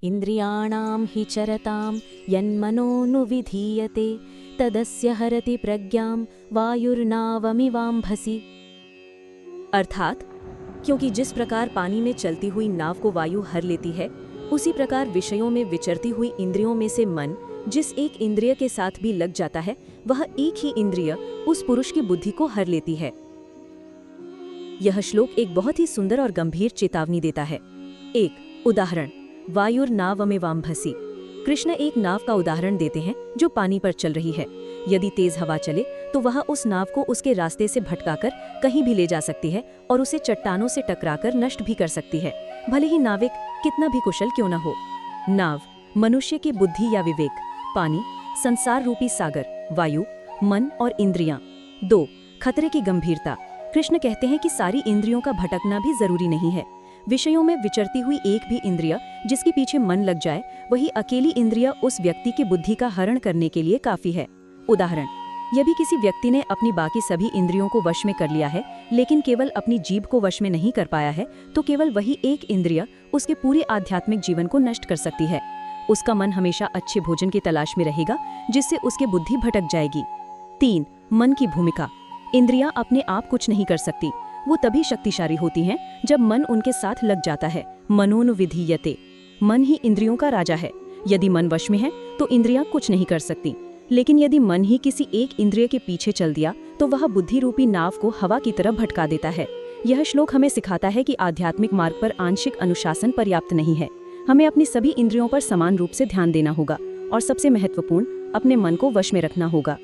इंद्रियाणां हि चरतां यन्मनोनुविधीयते तदस्य हरति प्रज्ञां वायुर्नावमिवाम्भसि। अर्थात क्योंकि जिस प्रकार पानी में चलती हुई नाव को वायु हर लेती है, उसी प्रकार विषयों में विचरती हुई इंद्रियों में से मन जिस एक इंद्रिय के साथ भी लग जाता है, वह एक ही इंद्रिय उस पुरुष की बुद्धि को हर लेती है। यह श्लोक एक बहुत ही सुंदर और गंभीर चेतावनी देता है। एक उदाहरण, वायुर्नावमिवाम्भसि। कृष्ण एक नाव का उदाहरण देते हैं जो पानी पर चल रही है। यदि तेज हवा चले तो वह उस नाव को उसके रास्ते से भटकाकर कहीं भी ले जा सकती है और उसे चट्टानों से टकराकर नष्ट भी कर सकती है, भले ही नाविक कितना भी कुशल क्यों न हो। नाव मनुष्य की बुद्धि या विवेक, पानी संसार रूपी सागर, वायु मन और इंद्रियां। 2 खतरे की गंभीरता। कृष्ण कहते हैं कि सारी इंद्रियों का भटकना भी जरूरी नहीं है। विषयों में विचरती हुई एक भी इंद्रिय जिसके पीछे मन लग जाए, वही अकेली इंद्रिय उस व्यक्ति की बुद्धि का हरण करने के लिए काफी है। उदाहरण, यदि किसी व्यक्ति ने अपनी बाकी सभी इंद्रियों को वश में कर लिया है लेकिन केवल अपनी जीभ को वश में नहीं कर पाया है, तो केवल वही एक इंद्रिय उसके पूरे आध्यात्मिक जीवन को नष्ट कर सकती है। उसका मन हमेशा अच्छे भोजन की तलाश में रहेगा जिससे उसकी बुद्धि भटक जाएगी। 3 मन की भूमिका। इंद्रियां अपने आप कुछ नहीं कर सकती, वो तभी शक्तिशाली होती हैं जब मन उनके साथ लग जाता है। मनोनुविधीयते। मन ही इंद्रियों का राजा है। यदि मन वश में है तो इंद्रियां कुछ नहीं कर सकती, लेकिन यदि मन ही किसी एक इंद्रिय के पीछे चल दिया तो वह बुद्धि रूपी नाव को हवा की तरफ भटका देता है। यह श्लोक हमें सिखाता है कि आध्यात्मिक मार्ग पर आंशिक अनुशासन पर्याप्त नहीं है। हमें अपनी सभी इंद्रियों पर समान रूप से ध्यान देना होगा और सबसे महत्वपूर्ण, अपने मन को वश में रखना होगा।